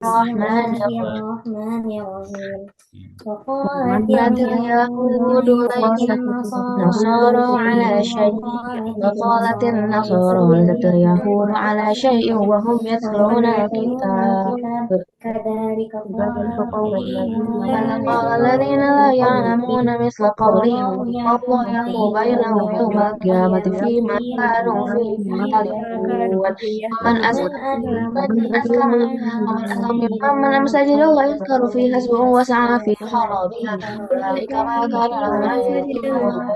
الرحمن الرحيم وقالت اليهود ليست النصارى على شيء وقالت النصارى ليست اليهود على شيء وهم يتلون الكتاب قال الذين لا يعلمون مثل قولهم الله يحكم بينهم يوم القيامة فيما كانوا فيه يختلفون ومن أسلم ممن مساجد الله يذكر فيها اسمه وسعى في خرابها أولئك ما كان لهم أن يهدوا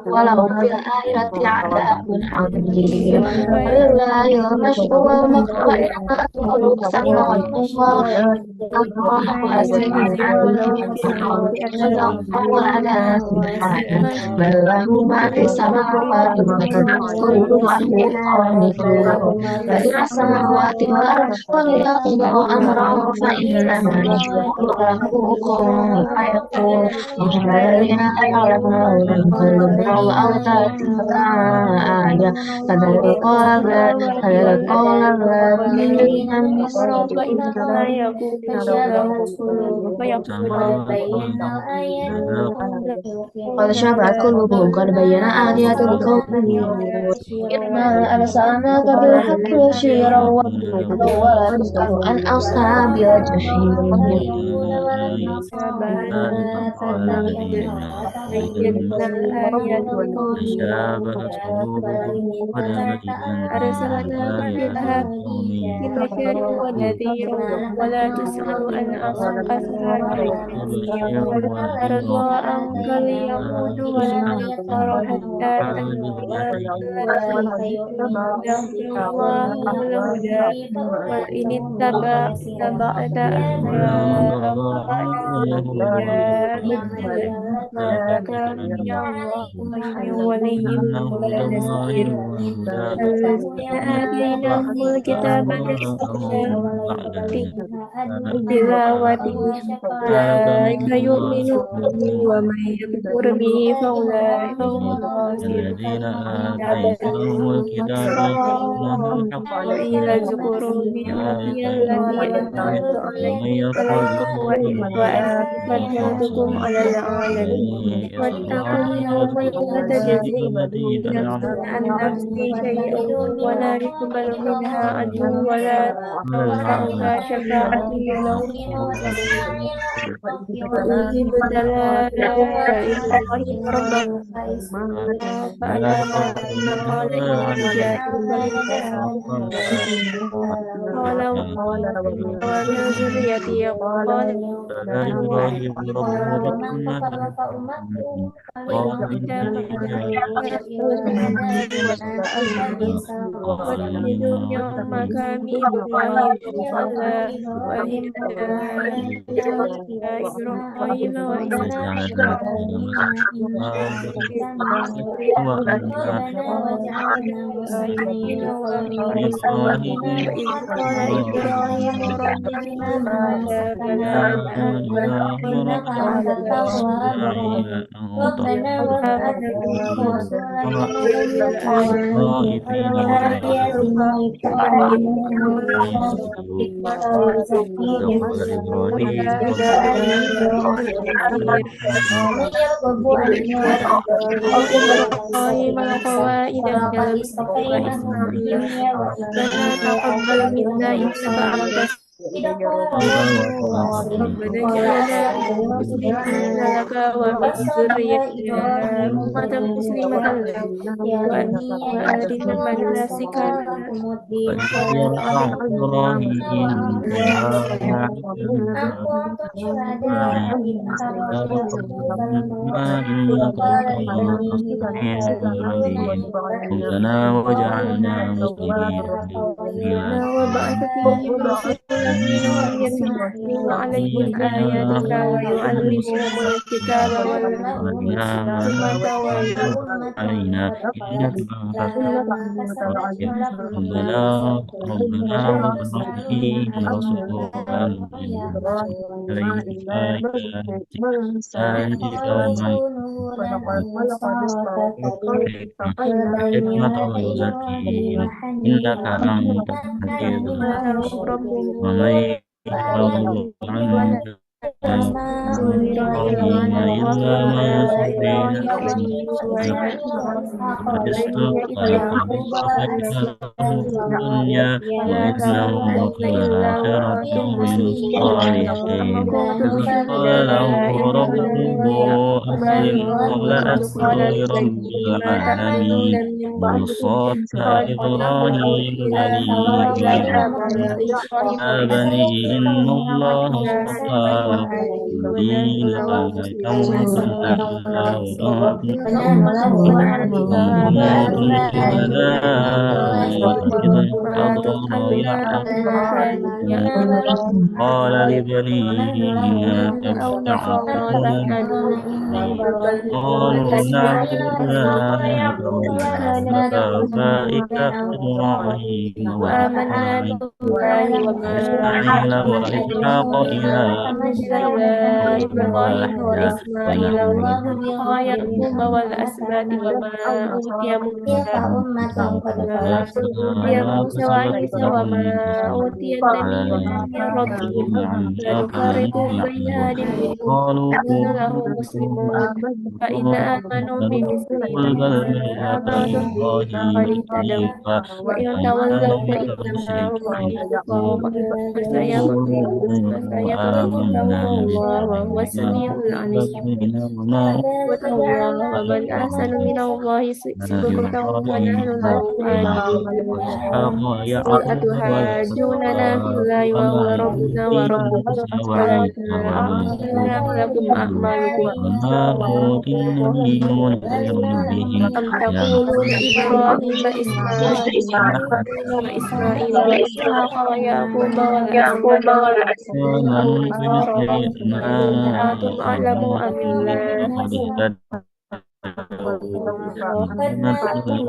ولهم في الآخرة عذاب عظيم ولله المشرق والمغرب وإنما أدخلوا السمع والأبصار الله واسع عليم وهو على سبحانه بل له ما في السماوات وأكثرهم عنه قانتون بديع السماوات والأرض وإذا قضى أمرا فإنما يقول له كن فيكون وهم الذين يعلمون أن الله تأتيك آية كذلك قال الذين من فإنما يقول له كن فيكون قد شابت قلوبهم قد بينا آيات لقوم إنا أرسلناك بالحق بشيرا ونذيرا ولا تسأل عن أصحاب الجحيم بينا الآيات لقوم أرسلناك بالحق بشيرا ونذيرا ولا تسأل عن أصحاب الجحيم ولن ترضى عنك اليهود ولا النصارى حتى تتبع ملتهم الله والهدى وإن اتبعت أهواءهم بعد ما جاءك من العلم ما لك من الله من ولي ولا نصير الذين آتيناهم الكتاب تلاوته أولئك يؤمنون به ومن يكفر به فأولئك هم الخاسرون وإلى اذكروا نعمتي التي أنعمت عليكم وأن فضلتكم على العالمين واتقوا يوما لا تجزي نفس عن نفس شيئا ولا يقبل منها عدل ولا تنفعها شفاعة وإذ ابتلى إبراهيم ربه فأجابه قال إني جاعلك قال ومن ذريتي قال إبراهيم ربنا واتخذوا من مقام إبراهيم مصلى وإنا إبراهيم وإسماعيل وإذ قال إبراهيم ربنا هذا بلد إنك ربنا إبراهيم القواعد من البيت وإسماعيل ربنا تقبل منا إنك أنت ربنا اجعلنا مسلمين لك ومن ذريتنا أمة مسلمة لك وأرنا مناسكنا ربنا وجعلنا مسلمين وبعث فيهم رسولا يتلو عليهم آياتك ويعلمهم الكتاب والحكمة علينا إنك أنت الرحيم. ربنا وابعث فيهم رسولا منهم عليهم آياتك والحكمة ويزكيهم إنك أنت العزيز الحكيم. ومن يرغب عن إبراهيم إلا من سفه نفسه وقد اصطفيناه في الدنيا وإنه في الآخرة لمن الصالحين. إذ قال له ربه أسلم قال أسلمت لرب العالمين. ووصى إبراهيم بنيه يا بني إن الله اصطفى لكم الدين فلا تموتن إلا وأنتم أم كنتم شهداء إذ حضر يعقوب قال لبنيه ما تعبدون من قالوا نعبد إلهك وإله آبائك إبراهيم وإسماعيل وإسحاق إلها واحدا ونحن له يعقوب والأسباط وما أوتي موسى وعيسى وما أوتي النبيون من ربهم لا نفرق بين أحد منهم قالوا ونحن له مسلمون فإن آمنوا بمثل قل بل ما ملة آمنتم به فقد إبراهيم اهتدوا حنيفا وإن وما تولوا كان من فإنما هم في المشركين. شقاق فسيكفيكهم آمنا الله بالله وهو السميع العليم بيننا وما واتقوا الله ومن أحسن من الله صدقة ونحن إبراهيم له عابدون وإسحاق قل ويعقوب أتهاجوننا في والأسباط الله وما وهو ربنا أوتي وربكم موسى ولنا وعيسى والنبيون أعمالنا ولكم أعمالكم وما أوتي النبيون من ربهم أم تقولون إبراهيم وإسماعيل وإسحاق ويعقوب والأسباط آمنوا بمثل ما أنتم أعلم أم الله قد اهتدوا ومن ومن أظلم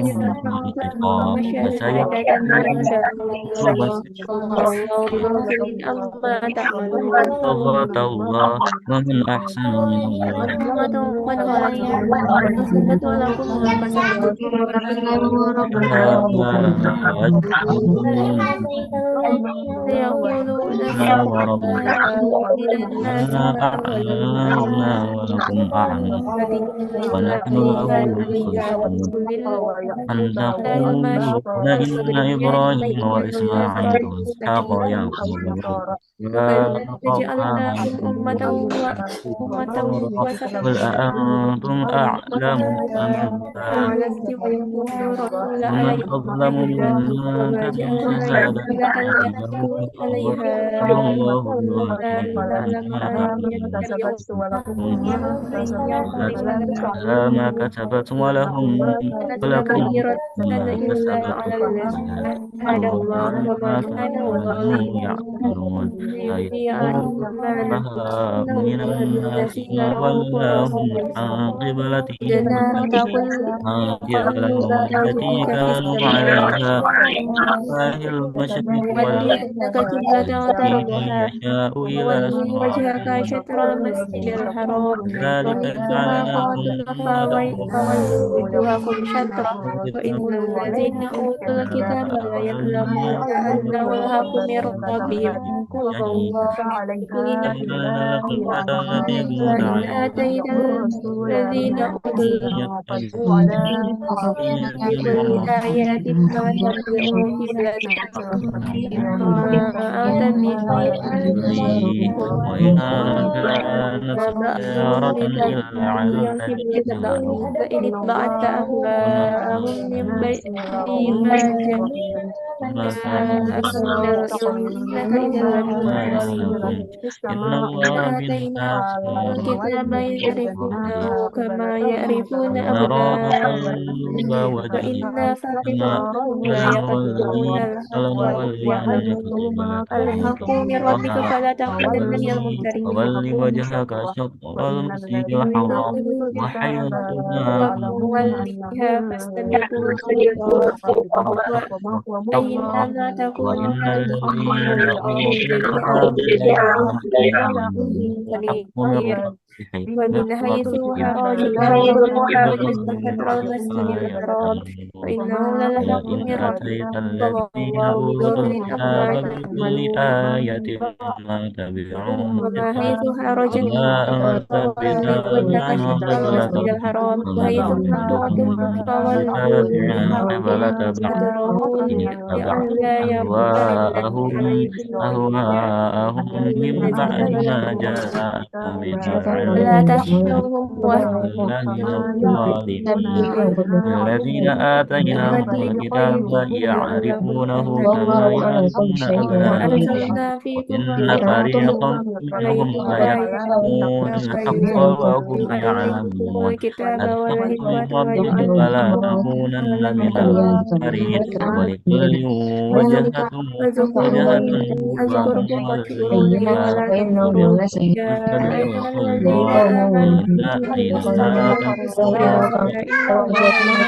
ممن كتم شهادة عند الله والله بغافل عما تعملون صبغة الله ومن أحسن من الله أمة قد خلت من قبلكم سنة لكم ما كسبتم لا يشكرون سيقولون وربنا السفهاء من الناس لنا ما ولاهم أعمالنا ولكم أعمال ونحن له مخلصون أن لله ما تقولون إن إبراهيم وإسماعيل وإسحاق ويعقوب والأسباط جعلناكم آمنوا أمة وسطا قل أأنتم أعلم أم الله ولستم الرسول ومن عليكم أظلم ممن وما كتم جعلنا شهادة التي عنده يحكم عليها والله إلا بغافل لنعلم عما أن يتبعون تعملون من يظلم لها ما كسبت كانت ولكم كبيرة ما إلا على كسبتم الذين هدى الله الله وما ما كان الله كانوا يعملون ليضيع إيمانهم السفهاء إنه من الناس الذين ما أوتوا ولاهم عن قبلتهم جنات عن قالوا قبلتهم التي أنت في كانوا عليها الله المشرق وليتك قبلة والذي من ترضها يشاء إلى فولي صراط وجهك شطر المسجد الحرام ذلك وحيث ما جعلناكم كنتم أمة فولوا وجوهكم شطرة وإن ولتكونوا الذين أوتوا الكتاب ليعلمون أنه الحق من ربهم والله كما لكم لا تتبعون وإن عليهم آتينا الذين أوتوا يتبعون بكل آيات ما تبعوا قبلتك وما أنت عليه وإن كانت سيارة إلا على الذين هدوا فإن اتبعت وما أهواءهم من بعد ما جاء وما كان كان بسم الله إنك إذا لمن الظالمين لكم إن الله آتيناهم بالناس الكتاب يعرفونه كما يعرفون أبناءهم وإن فريقا منهم لا يكتمون الحق الحق من ربك فلا تكونن من الممترين فولي وجهك شطر المسجد الحرام وحيث ما وموليها فاستبقوا الخيرات أينما تكونوا وإن فإن الذين الله أوتوا يجعل الكتاب من الحق من خير ربهم ومن حيث خرجتم فولوا شطر المسجد الحرام وإنه للحق ولئن من ربك أتيت الذين والله أوتوا بكل الكتاب عما بكل تعملون آية ما تبعوا وما حيث قبلتك خرجتم وما أنت فولي وجهك شطر المسجد قبلتهم الحرام وحيث وما كنتم كنت فولوا قبلتهم شطره إن اتبعت لئلا يكون للناس عليكم أهواءهم من بعد ما حجة جاءهم من ولا العلم تخشوهم الله من الظالمين الذين ورحمة آتيناهم خير الكتاب مما يعرفونه كما والله على كل يعرفون شيء وما أبناءهم أرسلنا فيكم وإن حافظا فريقا منهم عليكم ولا ليكتمون يكتمون الحق وينزلون وهم عليكم يعلمون الكتاب الحق من والحكمة ربك فلا تكونن من الممترين ولكل وجهة فاذكركم هو واشكروا لي ولا تكفرون يا أيها الذين آمنوا اتقوا الله واصبروا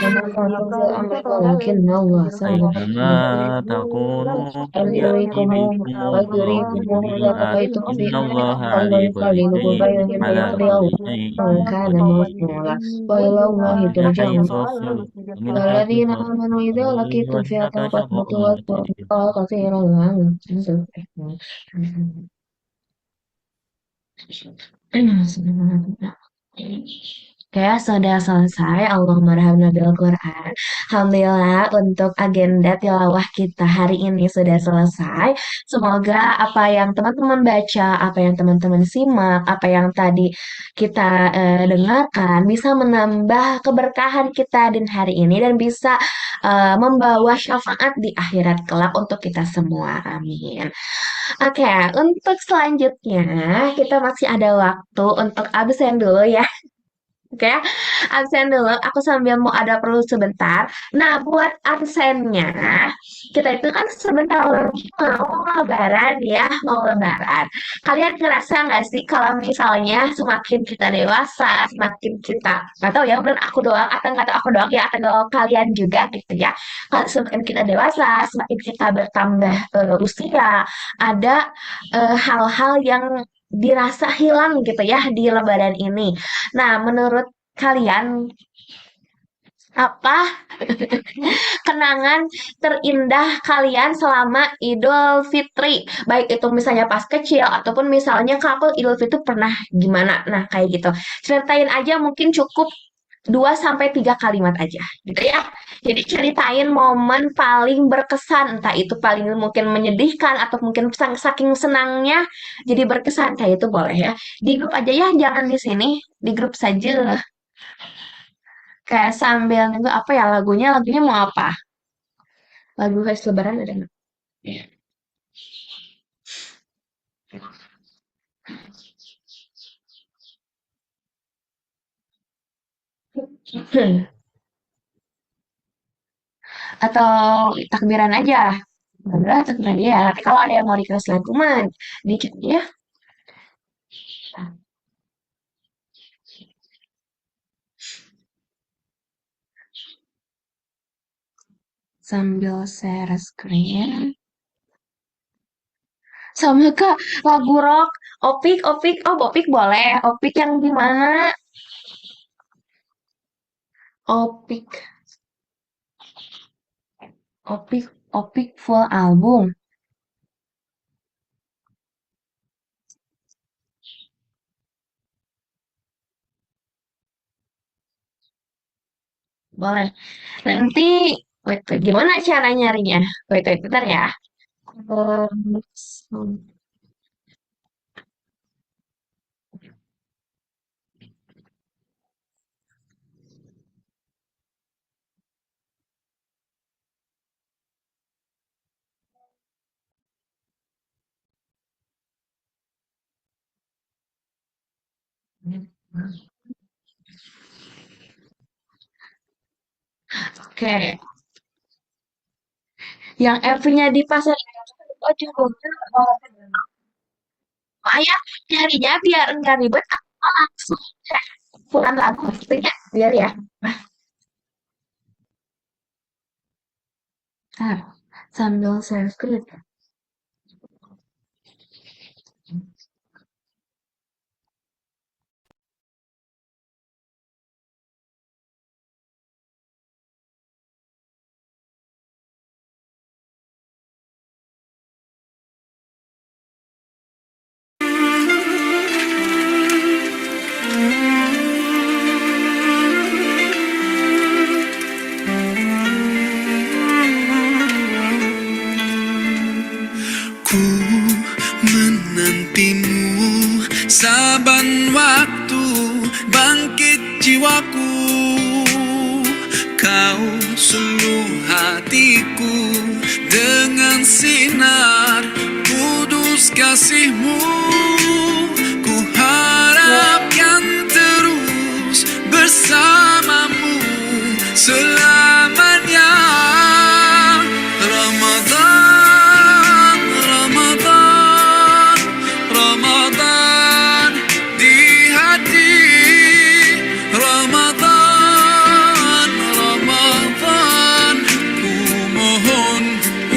إن الله مع ولكن الله سبحانه أينما تكونوا يأتي بكم الله إذا جميعا تقيتم إن في الله الله على كل يقلل شيء بينهم على ليقضي كل شيء كان قدير مفعولا وإلى الله من ترجع حيث أصبت ومن حيث والذين أصبت آمنوا إذا فولي لقيتم فئة وجهك شطر فاثبتوا واذكروا المسجد الله كثيرا لعلكم تفلحون. Kayak sudah selesai Allah merhamna bil Quran. Alhamdulillah untuk agenda tilawah kita hari ini sudah selesai. Semoga apa yang teman-teman baca, apa yang teman-teman simak, apa yang tadi kita dengarkan bisa menambah keberkahan kita di hari ini dan bisa membawa syafaat di akhirat kelak untuk kita semua. Amin. Oke, untuk selanjutnya kita masih ada waktu untuk absen dulu ya. Oke, absen dulu. Aku sambil mau ada perlu sebentar. Nah, buat absennya, kita itu kan sebentar lagi mau lebaran ya, mau lebaran. Kalian ngerasa nggak sih kalau misalnya semakin kita dewasa, semakin kita, nggak tahu ya, bener aku doang atau nggak tahu aku doang ya, atau kalian juga gitu ya. Kalau semakin kita dewasa, semakin kita bertambah usia, ada hal-hal yang dirasa hilang gitu ya di lebaran ini. Nah, menurut kalian apa kenangan terindah kalian selama Idul Fitri? Baik itu misalnya pas kecil ataupun misalnya kalau Idul Fitri pernah gimana? Nah, kayak gitu. Ceritain aja mungkin cukup 2 sampai 3 kalimat aja gitu ya. Jadi ceritain momen paling berkesan, entah itu paling mungkin menyedihkan atau mungkin saking senangnya jadi berkesan kayak itu boleh ya. Di grup aja ya, jangan di sini, di grup saja. Kayak sambil nunggu apa ya lagunya mau apa? Lagu khas Lebaran ada nggak? Iya. Atau takbiran aja. Udah takbiran ya. Tapi kalau ada yang mau request lagu mah dikit ya. Sambil share screen. Sama Kak, lagu rock. Opik, Opik. Oh, Opik boleh. Opik yang gimana? Opik. Opik, Opik full album. Boleh. Nanti, wait, gimana cara nyarinya? Wait, bentar ya. Um, Oke, yang MV-nya di pasar oh judulnya ayah nyarinya biar enggak ribet aku langsung pulang lagu gitu ya biar ya. Ntar sambil share screen. Ku menantimu saban waktu bangkit jiwaku. Kau suluh hatiku dengan sinar kudus kasihmu. Ku harapkan terus bersamamu selamanya. Ramadan, Ramadan, Ramadan di hati. Ramadan, Ramadan, ku mohon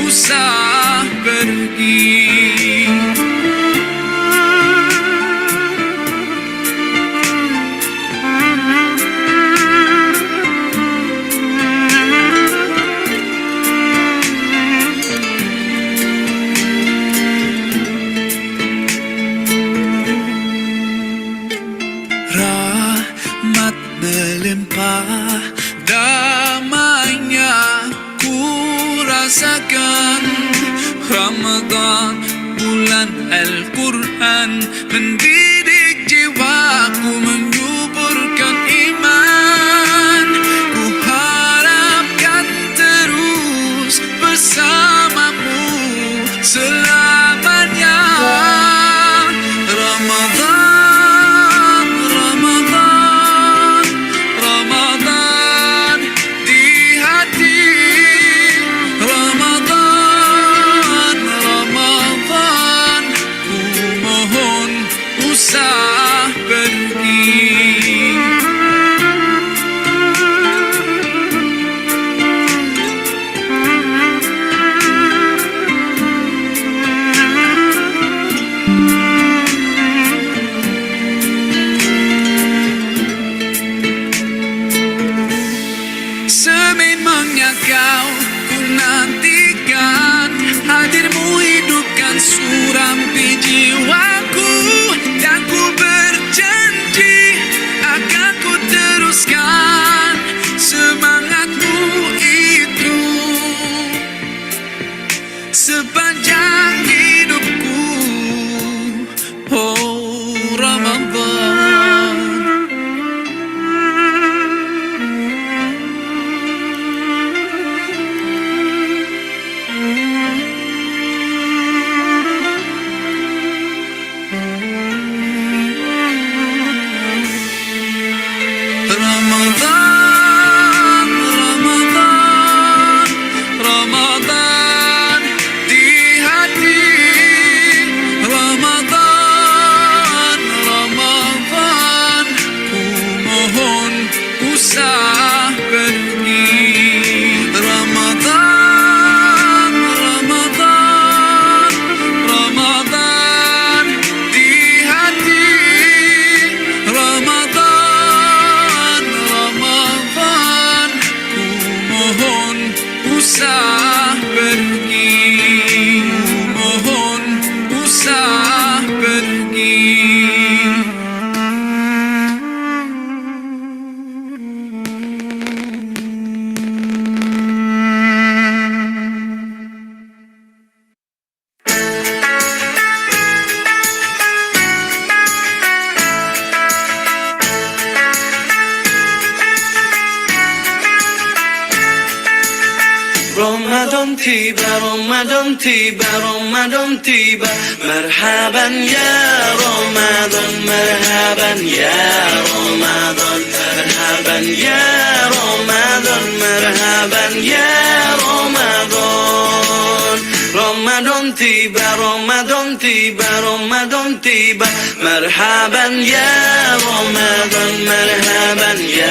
usah pergi. Rahmat melimpah, damainya ku rasakan. Ramadan, bulan Al-Quran, mendidik jiwaku, menyuburkan iman. Ku harapkan terus bersamamu selamanya. Ramadan, Ramadan, Ramadan di hati. Ramadan, Ramadan, ku mohon usah pergi. Sememangnya kau ku nantikan, hadirmu hidupkan surampi jiwaku. Dan ku berjanji akan ku teruskan semangatmu itu sepanjang hidupku. Oh Ramadan, Ramadan, Ramadan, Ramadan di hati. tiba, Ramadan tiba, Ramadan tiba. Marhaban ya Ramadan, marhaban ya Ramadan, marhaban ya Ramadan, marhaban ya Ramadan. Ramadan tiba, Ramadan tiba, Ramadan tiba. Marhaban ya Ramadan, marhaban ya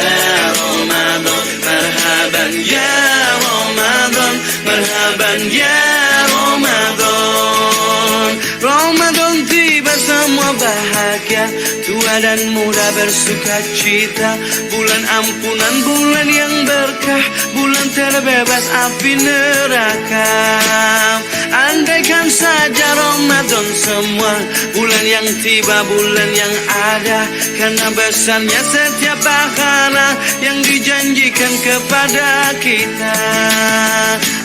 Ramadan, marhaban ya Ramadan, marhaban ya Ramadan. Ramadan tiba, semua bahagia, tua dan muda bersuka cita. Bulan ampunan, bulan yang berkah, bulan terbebas api neraka. Andaikan saja Ramadan semua, bulan yang tiba, bulan yang ada, karena besarnya setiap pahala yang dijanjikan kepada kita.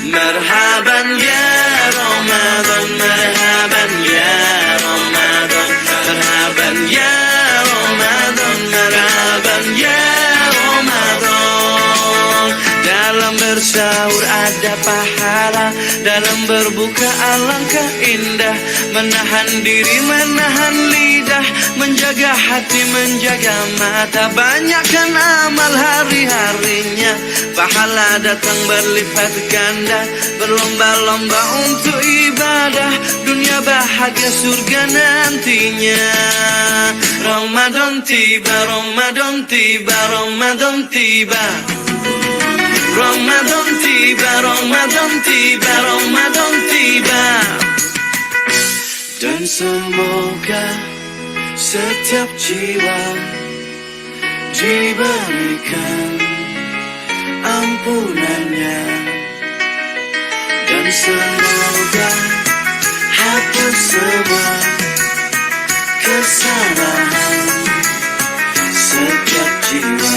Marhaban ya Ramadan, marhaban ya Ramadan, marhaban ya Ramadan, marhaban ya Ramadan. Dalam bersahur ada pahala, dalam berbuka alangkah indah. Menahan diri, menahan lidah, menjaga hati, menjaga mata. Banyakkan amal hari-harinya, pahala datang berlipat ganda. Berlomba-lomba untuk ibadah, dunia bahagia surga nantinya. Ramadan tiba, Ramadan tiba, Ramadan tiba. Ramadan tiba, Ramadan tiba, Ramadan tiba. Dan semoga setiap jiwa diberikan ampunannya, dan semoga hapus semua kesalahan setiap jiwa.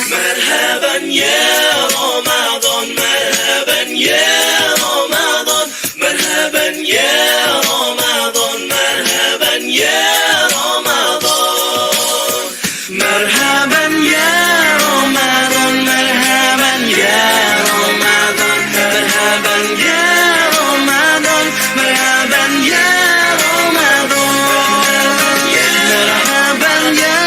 Marhaban ya Ramadan, marhaban ya Ramadan, marhaban ya Ramadan, marhaban ya Ramadan. Marhaban ya Ramadan, marhaban ya Ramadan, marhaban ya Ramadan, marhaban ya Ramadan. Marhaban ya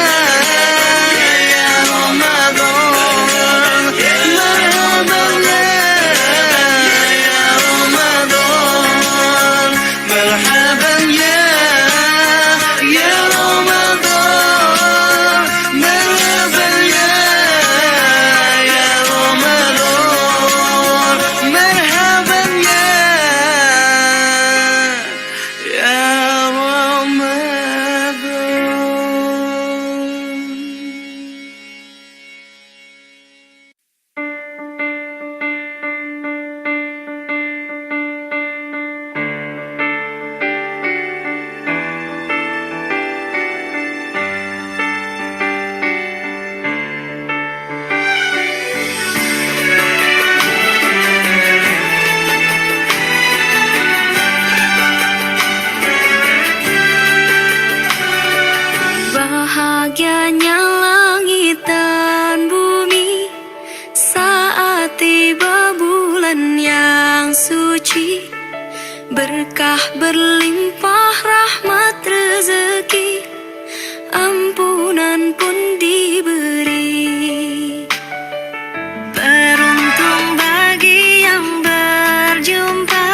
bahagianya langit dan bumi saat tiba bulan yang suci. Berkah berlimpah, rahmat rezeki, ampunan pun diberi. Beruntung bagi yang berjumpa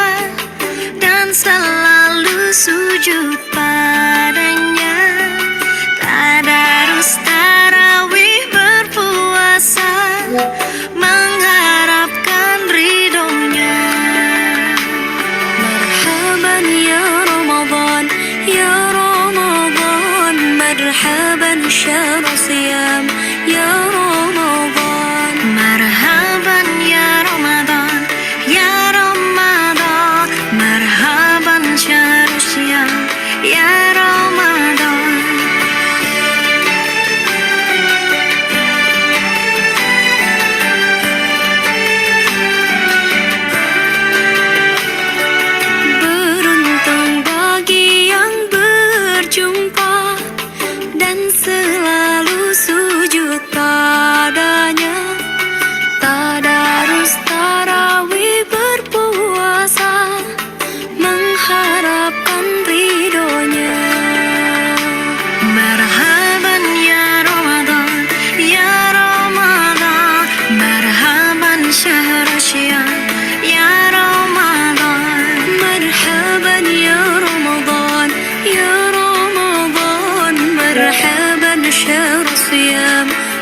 dan selalu sujud padanya. Tadarus tarawih berpuasa, mengharapkan ridhonya. Marhaban ya Ramadan, ya Ramadan, marhaban syahr siyam ya Ramadan. Marhaban ya Ramadan, ya Ramadan, marhaban syahr siyam ya Ramadan. Beruntung bagi yang berjumpa dan selalu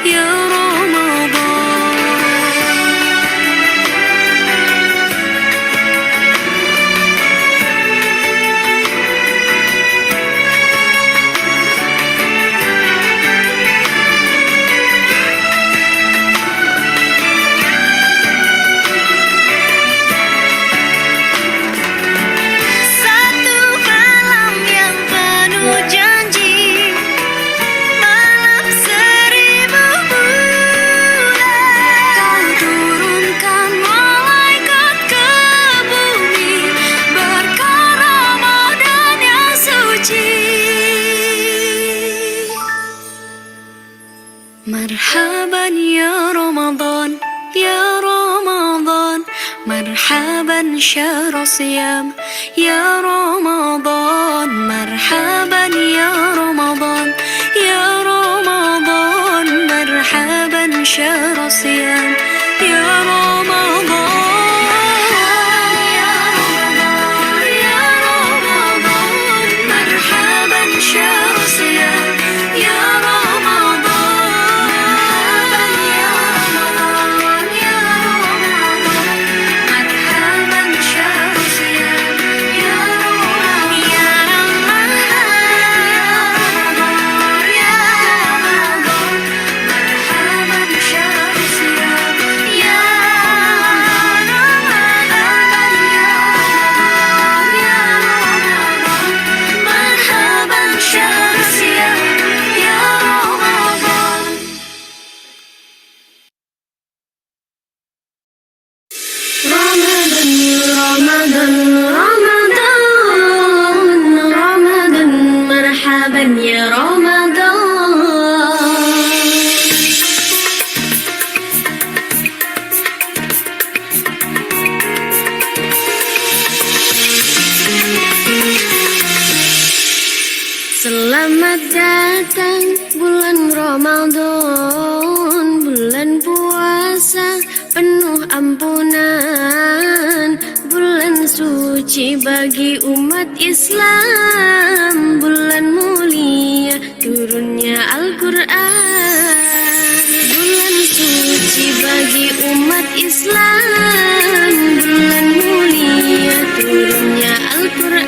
يا رمضان. Satu malam yang penuh janji, malam 1000 bulan, Kau turunkan malaikat ke bumi, berkah Ramadan yang suci. Marhaban ya Ramadan, ya Ramadan, marhaban syahr siyam, ya Ramadan, marhaban ya Ramadan, ya Ramadan, marhaban syahr siyam, ya Ramadan. Ya Ramadan, marhaban syahr siyam, ya Ramadan, ya Ramadan, ya Ramadan, marhaban syahr siyam, ya Ramadan, ya Ramadan, ya Ramadan, marhaban syahr siyam, ya Ramadan, ya Ramadan, marhaban syahr siyam, ya Ramadan. Ramadan, Ramadan, Ramadan, marhaban ya Ramadan. Selamat datang bulan Ramadan, bulan puasa penuh ampunan, bulan suci bagi umat Islam, bulan mulia turunnya Al-Quran, bulan suci bagi umat Islam, bulan mulia turunnya Al-Quran.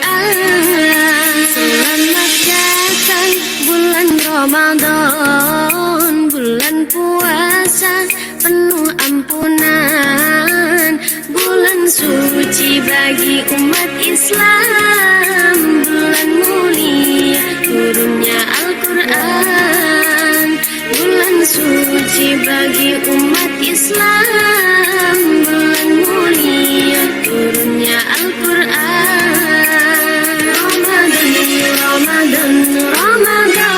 Selamat datang bulan Ramadan, bulan puasa penuh ampunan, bulan suci bagi umat Islam, bulan mulia turunnya Al-Quran, bulan suci bagi umat Islam, bulan mulia turunnya Al-Quran. Ramadan, Ramadan,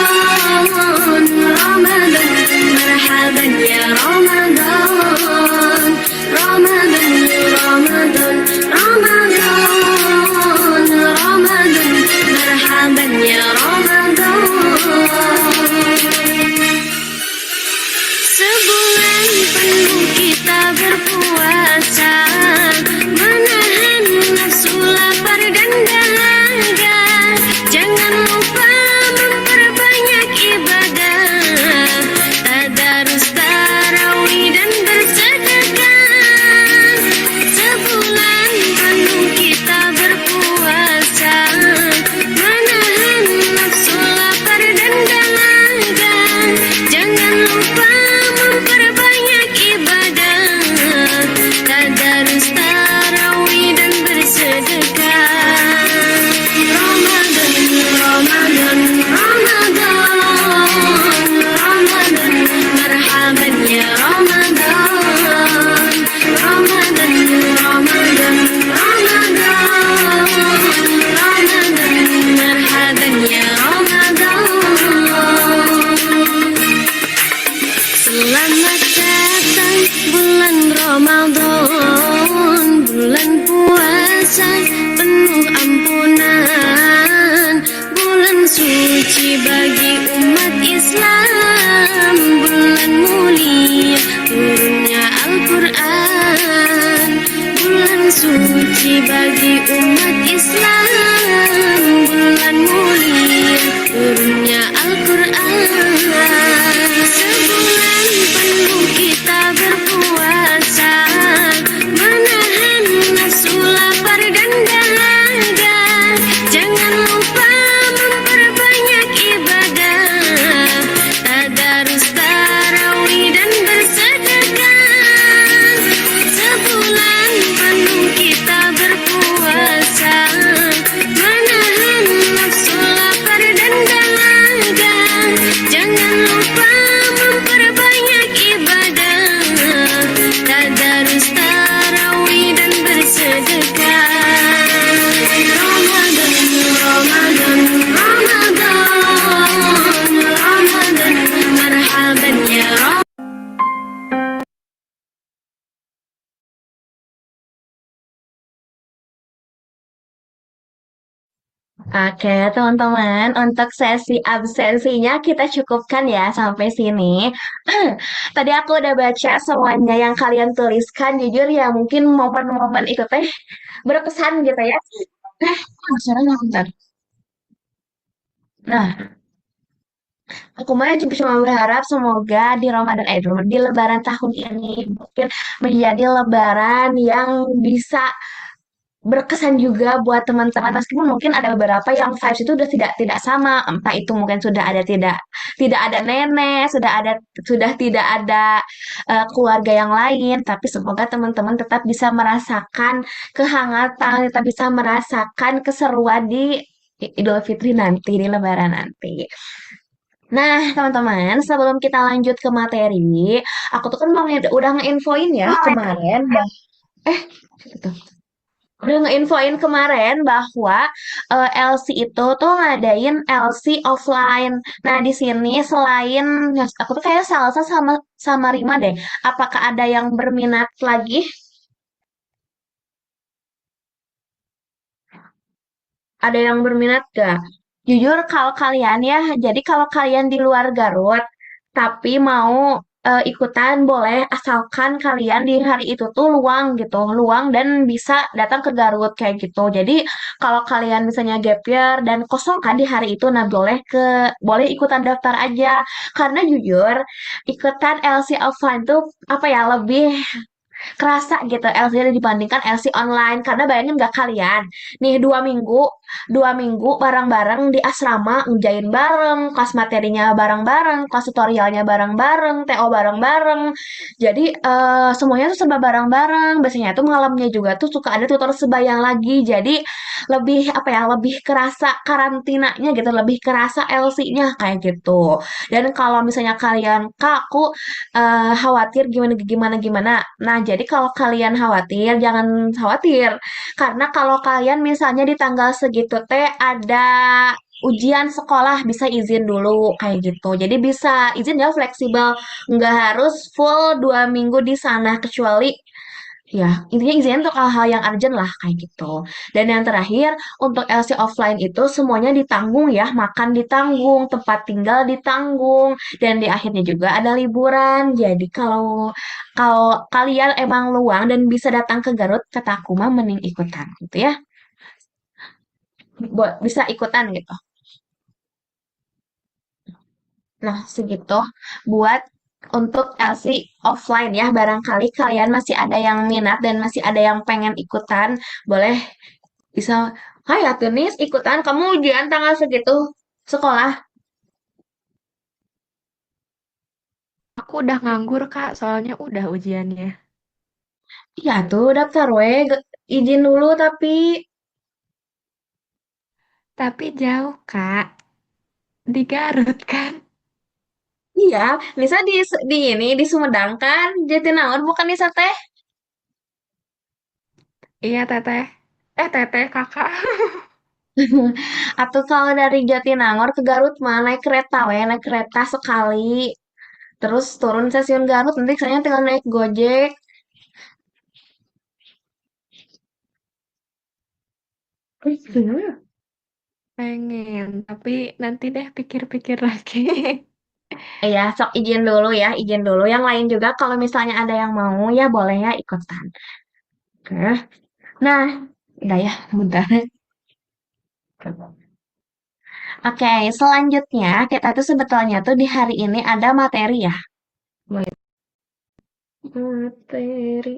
Ramadan, marhaban ya Ramadan, Ramadan, Ramadan, Ramadan, Ramadan, marhaban ya Ramadan. Sebulan penuh kita berpuasa, menahan nafsu lapar dan dahaga. Jangan lupa memperbanyak ibadah, tadarus tarawih dan bersedekah. Sebulan penuh kita berpuasa, menahan nafsu lapar dan dahaga. Jangan lupa memperbanyak ibadah, tadarus tarawih dan bersedekah. Ramadan, Ramadan, Ramadan, marhaban ya Ramadan, Ramadan, Ramadan, Ramadan, Ramadan, marhaban ya Ramadan. Selamat datang bulan Ramadan, bulan puasa penuh ampunan, bulan suci bagi umat Islam, bulan mulia turunnya Al-Quran, bulan suci bagi umat Islam, bulan mulia turunnya Al-Quran. Sebulan Oke, teman-teman, untuk sesi absensinya kita cukupkan ya sampai sini. Tadi aku udah baca semuanya yang kalian tuliskan. Jujur ya, mungkin momen-momen itu teh berkesan gitu ya. Suaranya bentar. Nah, aku mah cuma berharap semoga di Ramadan di Lebaran tahun ini mungkin menjadi Lebaran yang bisa berkesan juga buat teman-teman meskipun mungkin ada beberapa yang vibes itu udah tidak sama, entah itu mungkin sudah ada tidak ada nenek, sudah tidak ada keluarga yang lain, tapi semoga teman-teman tetap bisa merasakan kehangatan, tetap bisa merasakan keseruan di Idul Fitri nanti, di Lebaran nanti. Nah, teman-teman, sebelum kita lanjut ke materi, aku tuh kan udah nge-infoin ya kemarin, eh, gitu. Udah nge-infoin kemarin bahwa LC itu tuh ngadain LC offline. Nah, di sini selain aku tuh kayak Salsa sama sama Rima deh. Apakah ada yang berminat lagi? Ada yang berminat gak? Jujur kalau kalian ya, jadi kalau kalian di luar Garut, tapi mau ikutan boleh asalkan kalian di hari itu tuh luang gitu, luang dan bisa datang ke Garut kayak gitu. Jadi kalau kalian misalnya gap year dan kosong kan di hari itu, nah boleh ikutan daftar aja. Karena jujur ikutan LC offline tuh apa ya lebih kerasa gitu LC dibandingkan LC online karena bayangin gak kalian nih 2 minggu bareng-bareng di asrama ngerjain bareng kelas materinya bareng-bareng kelas tutorialnya bareng-bareng TO bareng-bareng jadi semuanya tuh serba bareng-bareng biasanya tuh malamnya juga tuh suka ada tutor sebayang lagi jadi lebih apa ya lebih kerasa karantinanya gitu lebih kerasa LC-nya kayak gitu dan kalau misalnya kalian kak aku khawatir gimana gimana gimana. Nah, jadi kalau kalian khawatir, jangan khawatir. Karena kalau kalian misalnya di tanggal segitu teh ada ujian sekolah bisa izin dulu kayak gitu. Jadi bisa izin ya fleksibel, nggak harus full 2 minggu di sana kecuali ya, intinya izin untuk hal-hal yang urgent lah kayak gitu. Dan yang terakhir, untuk LC offline itu semuanya ditanggung ya, makan ditanggung, tempat tinggal ditanggung, dan di akhirnya juga ada liburan. Jadi kalau kalau kalian emang luang dan bisa datang ke Garut, kata aku mah mending ikutan gitu ya. Buat bisa ikutan gitu. Nah, segitu buat untuk LC offline ya. Barangkali kalian masih ada yang minat dan masih ada yang pengen ikutan, boleh bisa, hai Atunis ikutan kamu ujian tanggal segitu sekolah. Aku udah nganggur, Kak, soalnya udah ujiannya. Iya tuh daftar we, izin dulu tapi Tapi jauh, Kak. Di Garut kan? iya, Nisa di ini di Sumedang kan, Jatinangor bukan Nisa teh. Iya, Teteh. Teteh, Kakak. Atau kalau dari Jatinangor ke Garut mah naik kereta we, naik kereta sekali. Terus turun stasiun Garut nanti saya tinggal naik Gojek. Pengen, tapi nanti deh pikir-pikir lagi. Ya, sok izin dulu ya, izin dulu. Yang lain juga kalau misalnya ada yang mau ya boleh ya ikutan. Oke. Nah, udah ya, bentar. Oke, selanjutnya kita tuh sebetulnya tuh di hari ini ada materi ya. Materi.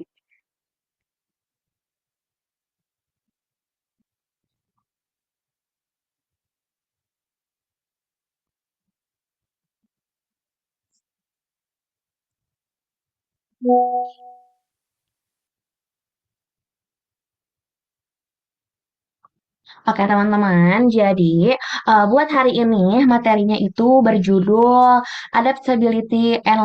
Oke teman-teman, jadi buat hari ini materinya itu berjudul Adaptability and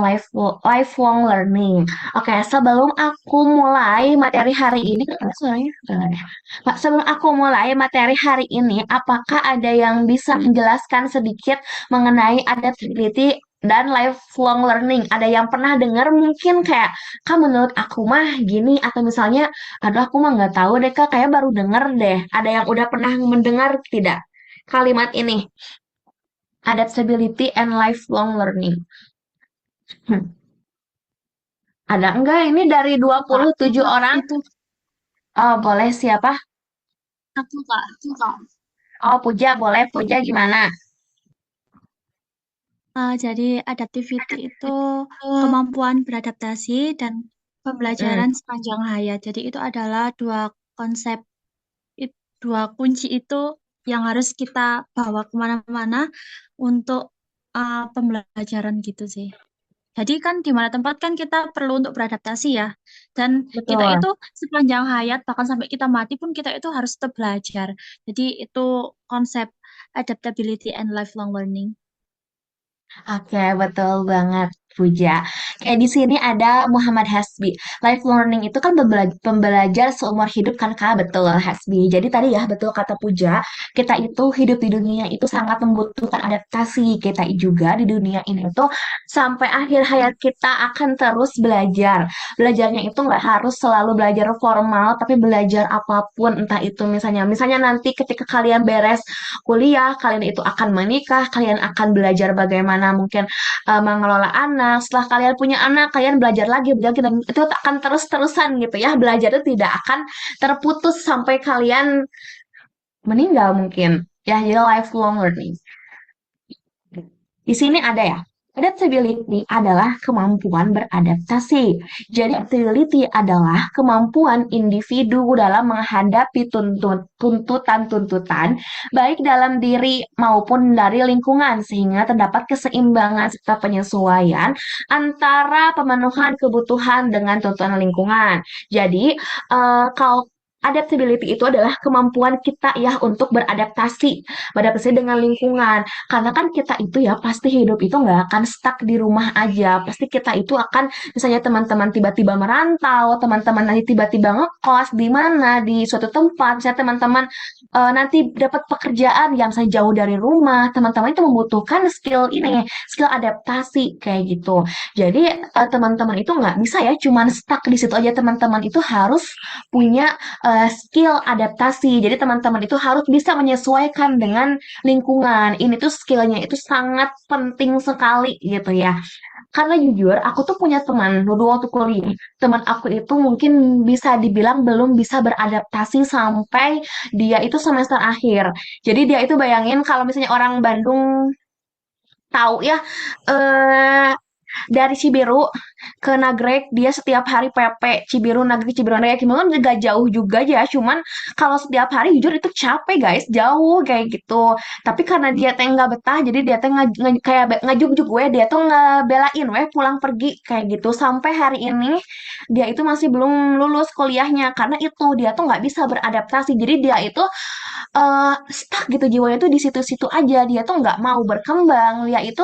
Lifelong Learning. Oke, sebelum aku mulai materi hari ini, suaranya keren ya. Pak, sebelum aku mulai materi hari ini, apakah ada yang bisa menjelaskan sedikit mengenai adaptability dan lifelong learning? Ada yang pernah dengar mungkin kayak, kan menurut aku mah gini, atau misalnya aduh aku mah nggak tahu deh Kak, kayak baru denger deh. Ada yang udah pernah mendengar tidak? kalimat ini. Adaptability and lifelong learning. Ada enggak ini dari 27 orang? Itu Oh, boleh siapa? aku Kak. Oh, Puja, boleh. Puja gimana? Jadi adaptivity itu kemampuan beradaptasi dan pembelajaran sepanjang hayat. Jadi itu adalah konsep, dua kunci itu yang harus kita bawa kemana-mana untuk pembelajaran gitu sih. Jadi kan di mana tempat kan kita perlu untuk beradaptasi ya. Dan kita Betul. itu sepanjang hayat, bahkan sampai kita mati pun kita itu harus tetap belajar. Jadi itu konsep adaptability and lifelong learning. Oke, betul banget, Puja. Kayak di sini ada Muhammad Hasbi. Life learning itu kan pembelajar seumur hidup kan, Kak? Betul, Hasbi. Jadi tadi ya, betul kata Puja, kita itu hidup di dunia itu sangat membutuhkan adaptasi. Kita juga di dunia ini tuh sampai akhir hayat kita akan terus belajar. Belajarnya itu nggak harus selalu belajar formal, tapi belajar apapun, entah itu misalnya nanti ketika kalian beres kuliah, kalian itu akan menikah, kalian akan belajar bagaimana mungkin mengelola anak. Setelah kalian punya anak, kalian belajar lagi, dan itu akan terus-terusan gitu ya. Belajar itu tidak akan terputus sampai kalian meninggal mungkin. Ya, jadi lifelong learning. Di sini ada ya. Adaptability adalah kemampuan beradaptasi. Jadi, adaptability adalah kemampuan individu dalam menghadapi tuntutan-tuntutan, baik dalam diri maupun dari lingkungan, sehingga terdapat keseimbangan serta penyesuaian antara pemenuhan kebutuhan dengan tuntutan lingkungan. Jadi, kalau adaptability itu adalah kemampuan kita ya untuk beradaptasi dengan lingkungan. Karena kan kita itu ya pasti hidup itu nggak akan stuck di rumah aja. Pasti kita itu akan misalnya teman-teman tiba-tiba merantau, teman-teman nanti tiba-tiba ngekos di mana di suatu tempat, misalnya teman-teman nanti dapat pekerjaan yang misalnya jauh dari rumah, teman-teman itu membutuhkan skill ini, skill adaptasi kayak gitu. Jadi teman-teman itu nggak bisa ya cuman stuck di situ aja, teman-teman itu harus punya skill adaptasi. Jadi teman-teman itu harus bisa menyesuaikan dengan lingkungan. Ini tuh skillnya itu sangat penting sekali gitu ya. Karena jujur, aku tuh punya teman dulu waktu kuliah. Teman aku itu mungkin bisa dibilang belum bisa beradaptasi sampai dia itu semester akhir. Jadi dia itu bayangin kalau misalnya orang Bandung tahu ya, eh dari Cibiru ke Nagrek dia setiap hari PP Cibiru Nagrek gimana juga jauh juga ya, cuman kalau setiap hari jujur itu capek guys, jauh kayak gitu. Tapi karena dia teh nggak betah, jadi dia teh kayak ngajuk-juk gue, dia tuh ngebelain weh pulang pergi kayak gitu. Sampai hari ini dia itu masih belum lulus kuliahnya karena itu dia tuh nggak bisa beradaptasi. Jadi dia itu stuck gitu jiwanya tuh di situ-situ aja, dia tuh nggak mau berkembang, dia itu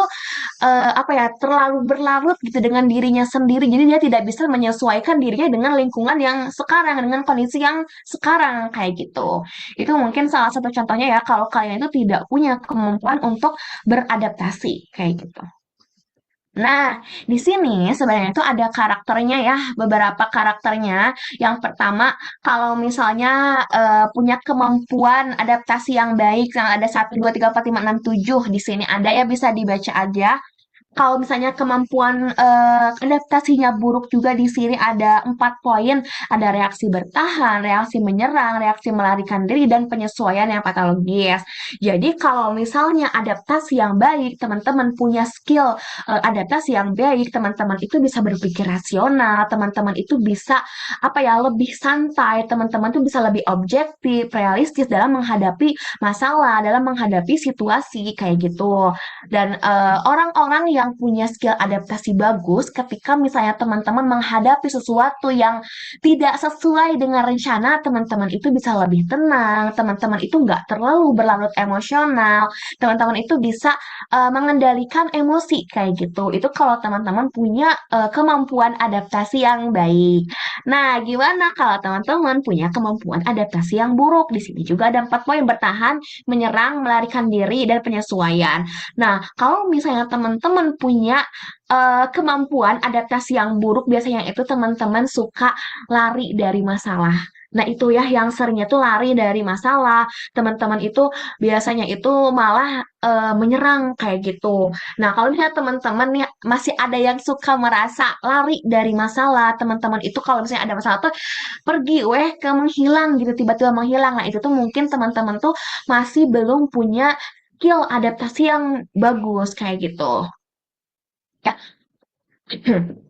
apa ya, terlalu berlarut gitu dengan dirinya sendiri. Jadi dia tidak bisa menyesuaikan dirinya dengan lingkungan yang sekarang, dengan kondisi yang sekarang kayak gitu. Itu mungkin salah satu contohnya ya kalau kalian itu tidak punya kemampuan untuk beradaptasi kayak gitu. Nah, di sini sebenarnya itu ada karakternya ya, beberapa karakternya. Yang pertama, kalau misalnya punya kemampuan adaptasi yang baik, yang ada 1, 2, 3, 4, 5, 6, 7 di sini ada ya, bisa dibaca aja. Kalau misalnya kemampuan adaptasinya buruk juga di sini ada 4 poin. Ada reaksi bertahan, reaksi menyerang, reaksi melarikan diri, dan penyesuaian yang patologis. Jadi kalau misalnya adaptasi yang baik, teman-teman punya skill adaptasi yang baik, teman-teman itu bisa berpikir rasional, teman-teman itu bisa apa ya, lebih santai, teman-teman itu bisa lebih objektif, realistis dalam menghadapi masalah, dalam menghadapi situasi kayak gitu. Dan orang-orang yang punya skill adaptasi bagus, ketika misalnya teman-teman menghadapi sesuatu yang tidak sesuai dengan rencana, teman-teman itu bisa lebih tenang, teman-teman itu nggak terlalu berlarut emosional, teman-teman itu bisa mengendalikan emosi kayak gitu. Itu kalau teman-teman punya kemampuan adaptasi yang baik. Nah, gimana kalau teman-teman punya kemampuan adaptasi yang buruk? Di sini juga ada 4 poin: bertahan, menyerang, melarikan diri, dan penyesuaian. Nah, kalau misalnya teman-teman punya kemampuan adaptasi yang buruk, biasanya itu teman-teman suka lari dari masalah. Nah, itu ya yang seringnya tuh lari dari masalah. Teman-teman itu biasanya itu malah menyerang kayak gitu. Nah, kalau misalnya teman-teman ya masih ada yang suka merasa lari dari masalah, teman-teman itu kalau misalnya ada masalah tuh pergi ke menghilang gitu, tiba-tiba menghilang. Nah, itu tuh mungkin teman-teman tuh masih belum punya skill adaptasi yang bagus kayak gitu. Ya.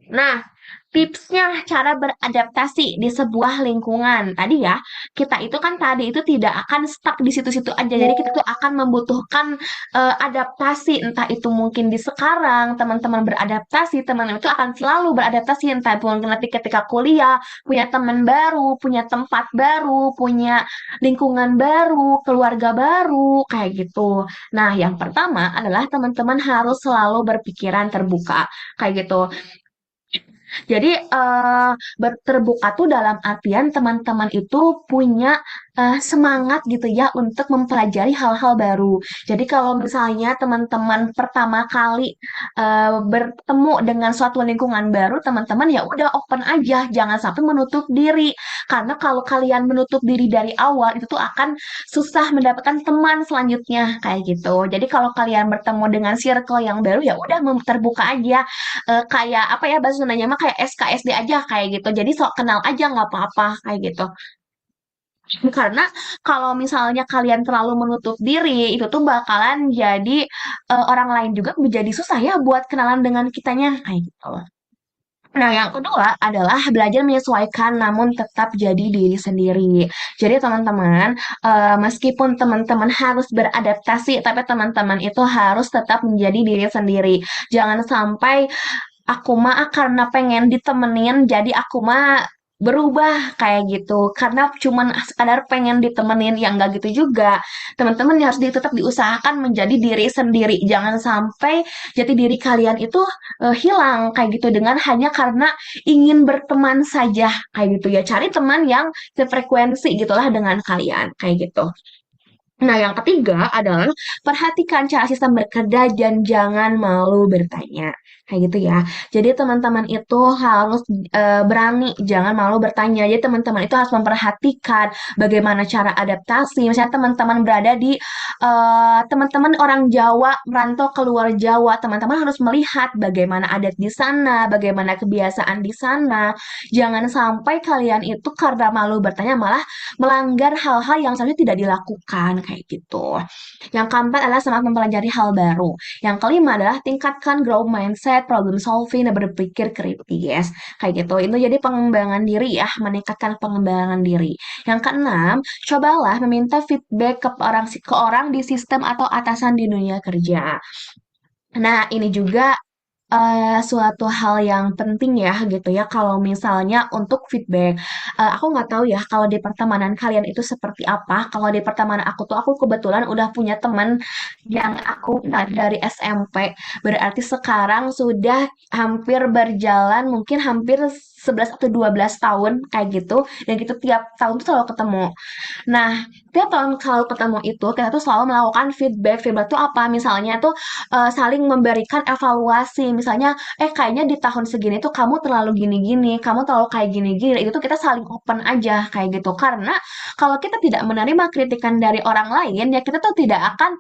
Nah, tipsnya cara beradaptasi di sebuah lingkungan. Tadi ya, kita itu kan tadi itu tidak akan stuck di situ-situ aja. Jadi kita tuh akan membutuhkan adaptasi. Entah itu mungkin di sekarang teman-teman beradaptasi, teman-teman itu akan selalu beradaptasi. Entah itu mungkin nanti ketika kuliah, punya teman baru, punya tempat baru, punya lingkungan baru, keluarga baru, kayak gitu. Nah, yang pertama adalah teman-teman harus selalu berpikiran terbuka, kayak gitu. Jadi terbuka tuh dalam artian teman-teman itu punya semangat gitu ya untuk mempelajari hal-hal baru. Jadi kalau misalnya teman-teman pertama kali bertemu dengan suatu lingkungan baru, teman-teman ya udah open aja, jangan sampai menutup diri. Karena kalau kalian menutup diri dari awal itu tuh akan susah mendapatkan teman selanjutnya kayak gitu. Jadi kalau kalian bertemu dengan circle yang baru ya udah terbuka aja. Kayak apa ya bahasa Sundanya mah kayak SKSD aja kayak gitu. Jadi sok kenal aja nggak apa-apa kayak gitu. Karena kalau misalnya kalian terlalu menutup diri, itu tuh bakalan jadi orang lain juga menjadi susah ya buat kenalan dengan kitanya kayak gitu. Nah, yang kedua adalah belajar menyesuaikan namun tetap jadi diri sendiri. Jadi teman-teman, meskipun teman-teman harus beradaptasi, tapi teman-teman itu harus tetap menjadi diri sendiri. Jangan sampai aku mah karena pengen ditemenin, jadi aku mah berubah kayak gitu. Karena cuman sekadar pengen ditemenin, yang enggak gitu juga. Teman-teman harus tetap diusahakan menjadi diri sendiri. Jangan sampai jati diri kalian itu hilang kayak gitu dengan hanya karena ingin berteman saja kayak gitu ya. Cari teman yang sefrekuensi gitulah dengan kalian kayak gitu. Nah, yang ketiga adalah perhatikan cara sistem bekerja dan jangan malu bertanya. Kayak gitu ya. Jadi teman-teman itu harus berani, jangan malu bertanya. Jadi teman-teman itu harus memperhatikan bagaimana cara adaptasi. Misalnya teman-teman berada di teman-teman orang Jawa merantau keluar Jawa, teman-teman harus melihat bagaimana adat di sana, bagaimana kebiasaan di sana. Jangan sampai kalian itu karena malu bertanya malah melanggar hal-hal yang seharusnya tidak dilakukan kayak gitu. Yang keempat adalah semangat mempelajari hal baru. Yang kelima adalah tingkatkan growth mindset, problem solving, dan berpikir kritis. Kayak gitu. Itu jadi pengembangan diri ya, meningkatkan pengembangan diri. Yang keenam, cobalah meminta feedback ke orang di sistem atau atasan di dunia kerja. Nah, ini juga suatu hal yang penting ya gitu ya kalau misalnya untuk feedback. Aku nggak tahu ya kalau di pertemanan kalian itu seperti apa. Kalau di pertemanan aku tuh aku kebetulan udah punya teman yang aku dari SMP. Berarti sekarang sudah hampir berjalan mungkin hampir 11 atau 12 tahun kayak gitu. Dan gitu tiap tahun tuh selalu ketemu. Nah, tiap tahun kalau ketemu itu kita tuh selalu melakukan feedback. Feedback tuh apa? Misalnya tuh saling memberikan evaluasi. Misalnya, kayaknya di tahun segini tuh kamu terlalu gini-gini, kamu terlalu kayak gini-gini. Itu tuh kita saling open aja kayak gitu. Karena kalau kita tidak menerima kritikan dari orang lain, ya kita tuh tidak akan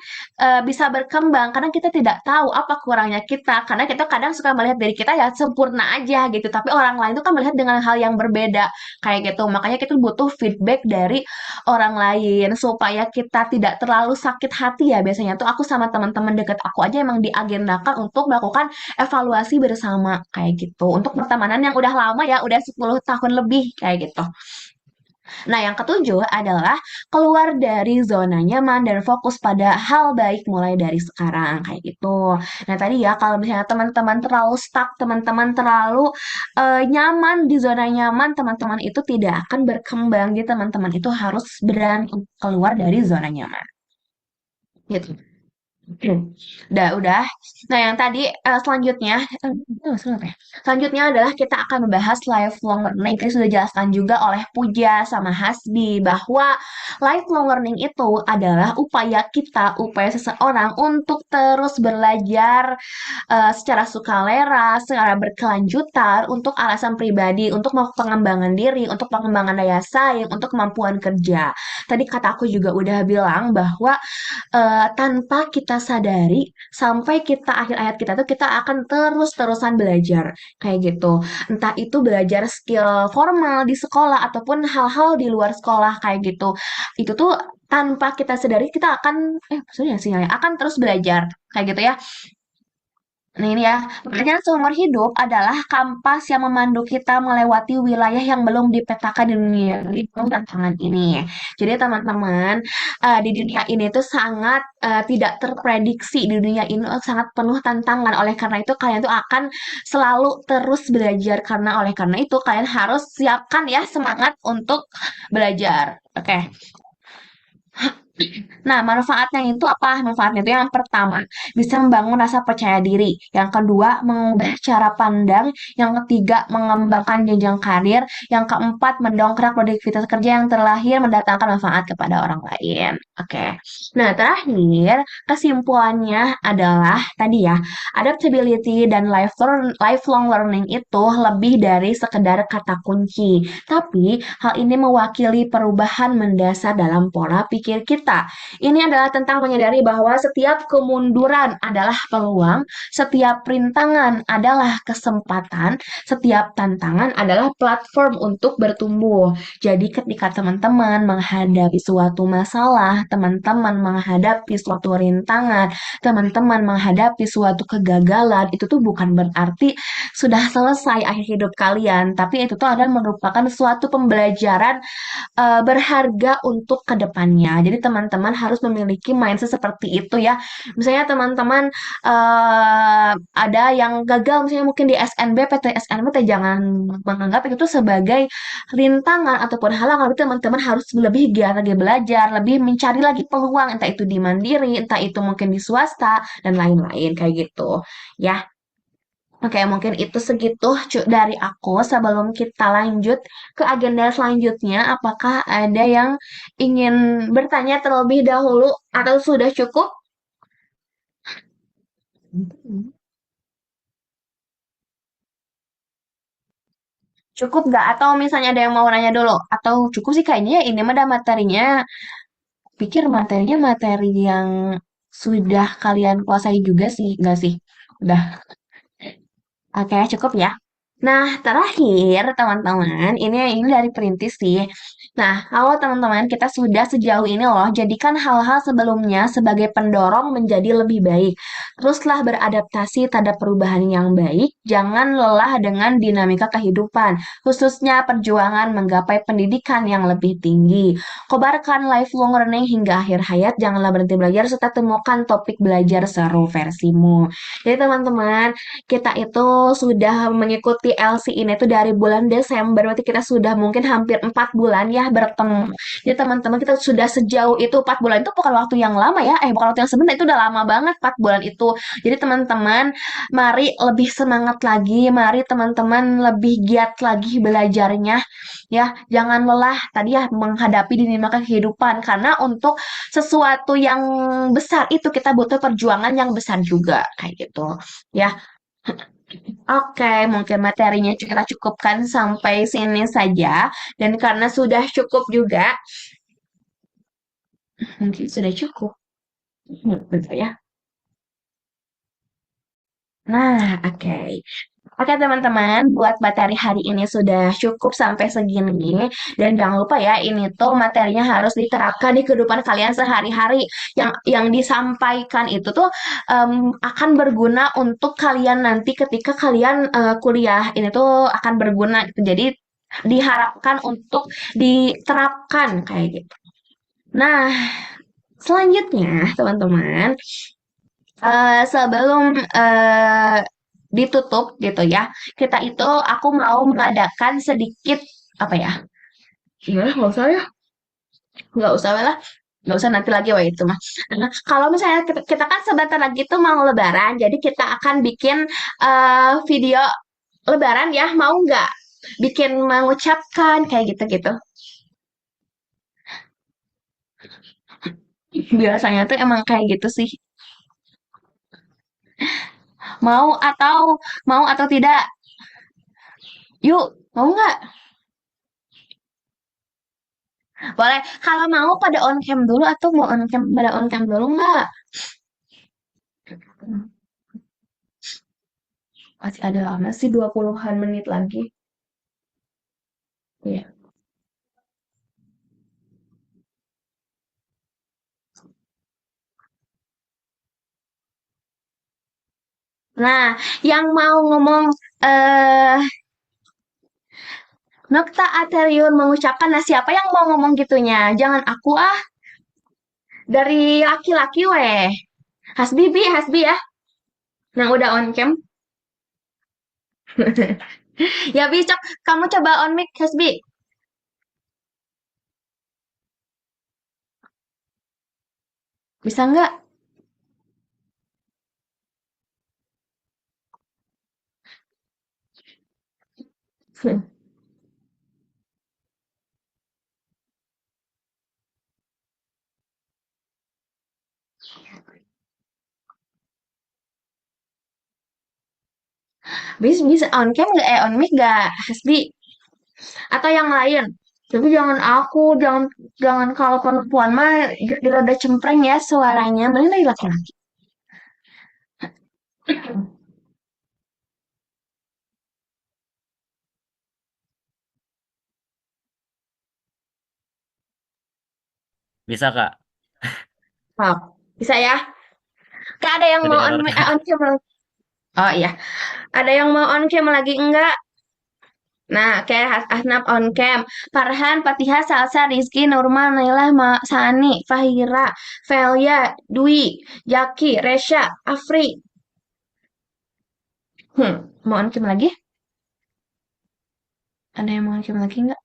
bisa berkembang karena kita tidak tahu apa kurangnya kita. Karena kita kadang suka melihat diri kita ya sempurna aja gitu, tapi orang lain tuh kan melihat dengan hal yang berbeda kayak gitu. Makanya kita butuh feedback dari orang lain supaya kita tidak terlalu sakit hati ya. Biasanya tuh aku sama teman-teman deket aku aja emang diagendakan untuk melakukan evaluasi bersama kayak gitu. Untuk pertemanan yang udah lama ya, udah 10 tahun lebih kayak gitu. Nah, yang ketujuh adalah keluar dari zona nyaman dan fokus pada hal baik mulai dari sekarang kayak gitu. Nah, tadi ya kalau misalnya teman-teman terlalu stuck, teman-teman terlalu nyaman di zona nyaman, teman-teman itu tidak akan berkembang. Jadi teman-teman itu harus berani keluar dari zona nyaman. Gitu. Udah. Nah, yang tadi selanjutnya, selanjutnya adalah kita akan membahas lifelong learning. Tadi sudah jelaskan juga oleh Puja sama Hasbi bahwa lifelong learning itu adalah upaya seseorang untuk terus belajar secara sukarela, secara berkelanjutan, untuk alasan pribadi, untuk pengembangan diri, untuk pengembangan daya saing, untuk kemampuan kerja. Tadi kata aku juga udah bilang bahwa tanpa kita sadari sampai kita akhir hayat kita tuh kita akan terus-terusan belajar kayak gitu. Entah itu belajar skill formal di sekolah ataupun hal-hal di luar sekolah kayak gitu. Itu tuh tanpa kita sadari kita akan maksudnya sih ya, akan terus belajar kayak gitu ya. Nah ini ya, pertanyaan seumur hidup adalah kampas yang memandu kita melewati wilayah yang belum dipetakan di dunia ini penuh tantangan ini. Jadi teman-teman, di dunia ini tuh sangat tidak terprediksi, di dunia ini sangat penuh tantangan. Oleh karena itu kalian tuh akan selalu terus belajar, karena oleh karena itu kalian harus siapkan ya semangat untuk belajar. Oke. Nah, manfaatnya itu apa? Manfaatnya itu yang pertama, bisa membangun rasa percaya diri. Yang kedua, mengubah cara pandang. Yang ketiga, mengembangkan jenjang karir. Yang keempat, mendongkrak produktivitas kerja yang terlahir mendatangkan manfaat kepada orang lain. Oke. Nah, terakhir, kesimpulannya adalah tadi ya, adaptability dan lifelong learning itu lebih dari sekedar kata kunci. Tapi, hal ini mewakili perubahan mendasar dalam pola pikir kita. Ini adalah tentang menyadari bahwa setiap kemunduran adalah peluang, setiap rintangan adalah kesempatan, setiap tantangan adalah platform untuk bertumbuh. Jadi ketika teman-teman menghadapi suatu masalah, teman-teman menghadapi suatu rintangan, teman-teman menghadapi suatu kegagalan, itu tuh bukan berarti sudah selesai akhir hidup kalian, tapi itu tuh adalah merupakan suatu pembelajaran berharga untuk kedepannya. Jadi teman-teman harus memiliki mindset seperti itu ya. Misalnya teman-teman ada yang gagal misalnya mungkin di SNB, PTSNB, jangan menganggap itu tuh sebagai rintangan ataupun halangan. Tapi teman-teman harus lebih giat lagi belajar, lebih mencari lagi peluang, entah itu di mandiri, entah itu mungkin di swasta dan lain-lain kayak gitu. Ya. Oke, mungkin itu segitu dari aku. Sebelum kita lanjut ke agenda selanjutnya, apakah ada yang ingin bertanya terlebih dahulu atau sudah cukup? Cukup nggak? Atau misalnya ada yang mau nanya dulu? Atau cukup sih kayaknya ya ini mah ada materinya. Pikir materinya materi yang sudah kalian kuasai juga sih, nggak sih? Udah. Oke, cukup ya. Nah, terakhir teman-teman, ini dari perintis sih. Nah, kalau teman-teman kita sudah sejauh ini loh, jadikan hal-hal sebelumnya sebagai pendorong menjadi lebih baik. Teruslah beradaptasi terhadap perubahan yang baik, jangan lelah dengan dinamika kehidupan, khususnya perjuangan menggapai pendidikan yang lebih tinggi. Kobarkan lifelong learning hingga akhir hayat, janganlah berhenti belajar, serta temukan topik belajar seru versimu. Jadi teman-teman, kita itu sudah mengikuti LC ini tuh dari bulan Desember, berarti kita sudah mungkin hampir 4 bulan ya bertemu. Jadi teman-teman kita sudah sejauh itu 4 bulan itu bukan waktu yang lama ya, bukan waktu yang sebentar, itu udah lama banget 4 bulan itu. Jadi teman-teman, mari lebih semangat lagi, mari teman-teman lebih giat lagi belajarnya ya, jangan lelah tadi ya menghadapi dinamika kehidupan, karena untuk sesuatu yang besar itu kita butuh perjuangan yang besar juga kayak gitu ya. Oke, mungkin materinya kita cukupkan sampai sini saja. Dan karena sudah cukup juga, mungkin sudah cukup. Betul ya. Nah, oke. Oke teman-teman, buat materi hari ini sudah cukup sampai segini. Dan jangan lupa ya, ini tuh materinya harus diterapkan di kehidupan kalian sehari-hari. Yang disampaikan itu tuh akan berguna untuk kalian nanti ketika kalian kuliah. Ini tuh akan berguna. Jadi diharapkan untuk diterapkan kayak gitu. Nah, selanjutnya teman-teman, sebelum ditutup gitu ya. Aku mau mengadakan sedikit apa ya? Gimana? Nggak usah ya? Nggak usah lah. Nggak usah nanti lagi, wah itu mah. Nah, kalau misalnya kita kan sebentar lagi tuh mau lebaran, jadi kita akan bikin video lebaran ya, mau nggak? Bikin mengucapkan kayak gitu-gitu. Biasanya tuh emang kayak gitu sih. Mau atau tidak? Yuk, mau nggak? Boleh. Kalau mau pada on cam dulu atau mau on cam pada on cam dulu nggak? Masih ada lama sih 20-an menit lagi. Iya. Nah, yang mau ngomong eh Nokta Ateriun mengucapkan, nah siapa yang mau ngomong gitunya? Jangan aku ah, dari laki-laki weh. Hasbi ya, yang udah on cam. Ya bisa, kamu coba on mic Hasbi. Bisa nggak? Bisa on cam nggak? On mic nggak Hasbi? Atau yang lain? Tapi jangan aku, jangan kalau perempuan mah rada cempreng ya suaranya. Mending dari laki-laki. Bisa Kak? Wow. Bisa ya? Kak ada yang mau Kedengaran Kak? on cam lagi? Oh iya. Ada yang mau on cam lagi enggak? Nah, kayak Asnab on cam, Farhan, Fatihah, Salsa, Rizky, Nurman, Naila, Sani, Fahira, Velia, Dwi, Jaki, Resya, Afri. Mau on cam lagi? Ada yang mau on cam lagi enggak?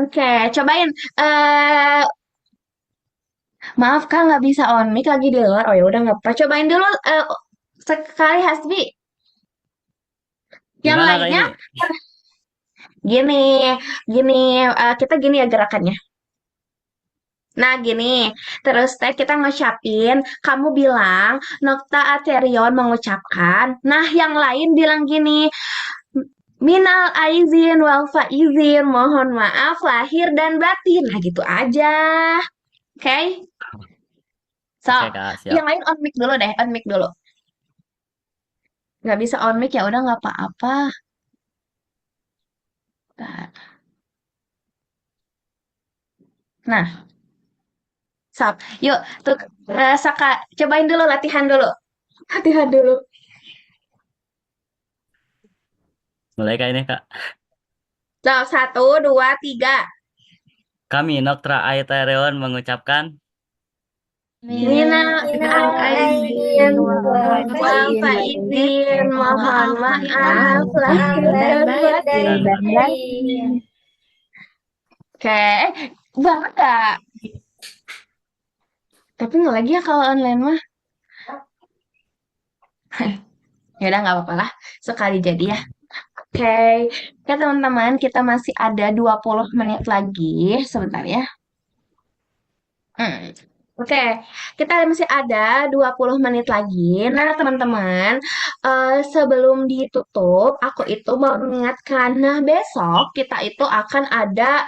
Oke, cobain. Eh, maaf Kak, nggak bisa on mic lagi di luar. Oh ya udah nggak apa. Cobain dulu sekali Hasbi. Yang Gimana Kak lainnya ini? gini, gini, kita gini ya gerakannya. Nah, gini. Terus teh kita ngucapin, kamu bilang Nokta Aterion mengucapkan. Nah, yang lain bilang gini, Minal aizin wal faizin, mohon maaf lahir dan batin. Nah, gitu aja. Oke? So, Oke Kak, siap. yang lain on mic dulu deh, on mic dulu. Nggak bisa on mic ya udah nggak apa-apa. Bentar. Nah, Sap. Yuk, tuh Saka, cobain dulu latihan dulu. Latihan dulu. Mulai Kak ini Kak. So, 1, 2, 3. Kami Noktra Aethereon mengucapkan Mina aizin wal faizin, mohon maaf lahir dan dan batin. Oke, banget gak? Tapi nggak lagi ya kalau online mah. Ya udah nggak apa-apa lah, sekali jadi ya. Oke, oke teman-teman, kita masih ada 20 menit lagi. Sebentar ya. Hmm. Oke, kita masih ada 20 menit lagi. Nah, teman-teman, sebelum ditutup, aku itu mau mengingatkan. Nah, besok kita itu akan ada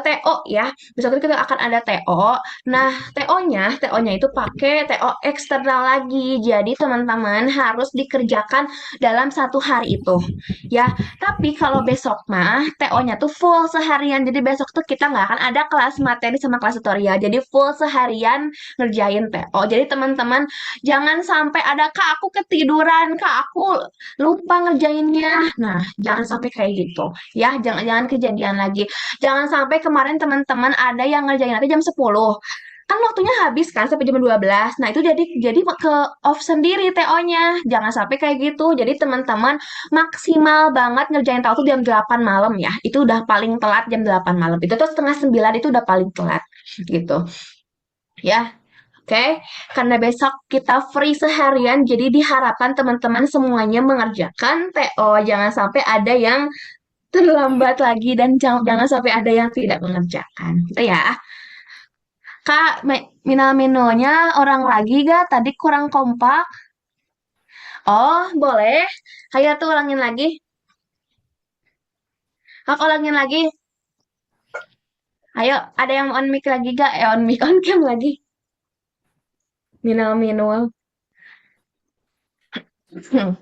TO ya. Besok itu kita akan ada TO. Nah, TO-nya itu pakai TO eksternal lagi. Jadi, teman-teman harus dikerjakan dalam 1 hari itu. Ya, tapi kalau besok mah TO-nya tuh full seharian. Jadi besok tuh kita nggak akan ada kelas materi sama kelas tutorial. Jadi full seharian ngerjain TO. Jadi teman-teman jangan sampai ada Kak aku ketiduran, Kak aku lupa ngerjainnya. Nah, jangan sampai kayak gitu. Ya, jangan jangan kejadian lagi. Jangan sampai kemarin teman-teman ada yang ngerjain nanti jam 10. kan waktunya habis kan sampai jam 12. Nah, itu jadi ke off sendiri TO-nya. Jangan sampai kayak gitu. Jadi teman-teman maksimal banget ngerjain TO tuh jam 8 malam ya. Itu udah paling telat jam 8 malam. Itu tuh setengah 9 itu udah paling telat gitu. Ya, oke. Karena besok kita free seharian, jadi diharapkan teman-teman semuanya mengerjakan TO. Jangan sampai ada yang terlambat lagi dan jangan sampai ada yang tidak mengerjakan. Gitu ya. Kak, minal minonya orang lagi gak? Tadi kurang kompak. Oh, boleh. Ayo tuh ulangin lagi. Kak, ulangin lagi. Ayo, ada yang on mic lagi gak? On mic, on cam lagi. Minal minul. Hmm.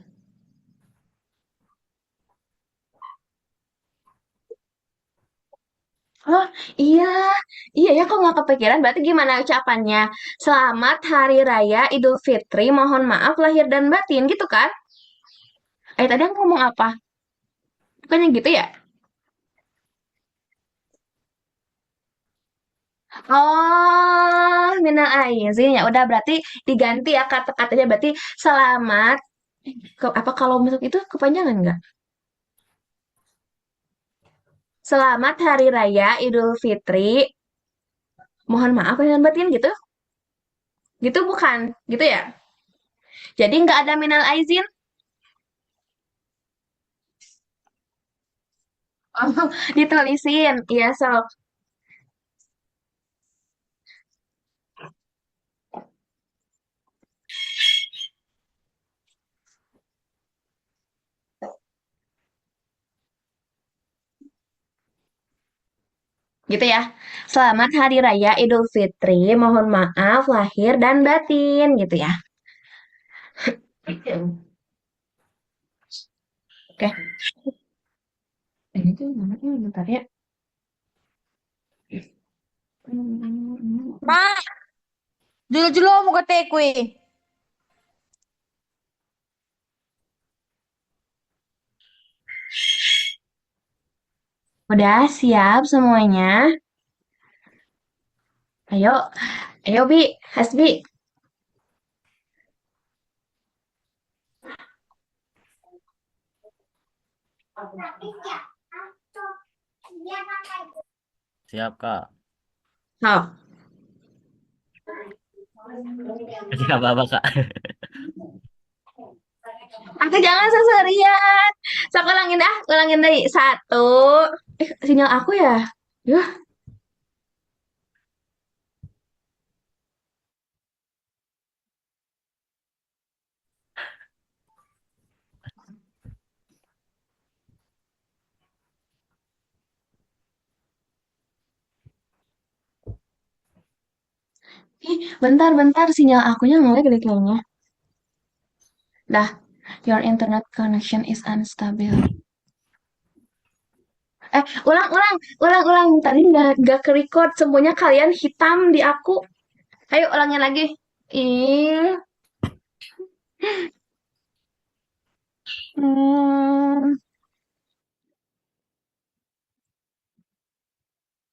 Oh, iya. Iya ya, kok nggak kepikiran? Berarti gimana ucapannya? Selamat Hari Raya Idul Fitri, mohon maaf lahir dan batin, gitu kan? Tadi aku ngomong apa? Bukannya gitu ya? Oh, minal aizin. Ya udah berarti diganti ya kata-katanya. Berarti selamat. Apa kalau masuk itu kepanjangan nggak? Selamat Hari Raya Idul Fitri. Mohon maaf lahir dan batin gitu. Gitu bukan? Gitu ya? Jadi nggak ada minal aizin. Oh, ditulisin. Iya, sok. Gitu ya. Selamat Hari Raya Idul Fitri. Mohon maaf lahir dan batin gitu ya. Oke. Ini tuh namanya bentar ya. Mak, jelo-jelo mau ke kue. Udah siap semuanya? Ayo, ayo Bi, Hasbi. Siap, Kak. Sok. Tidak apa-apa, Kak. Aku jangan seserian. Sok ulangin ah, ulangin dari satu. Sinyal aku ya? Yah, bentar, sinyal akunya ngelag deh kayaknya. Dah, your internet connection is unstable. Ulang. Tadi nggak ke record, semuanya kalian hitam di aku. Ayo ulangin lagi. Ih, hmm,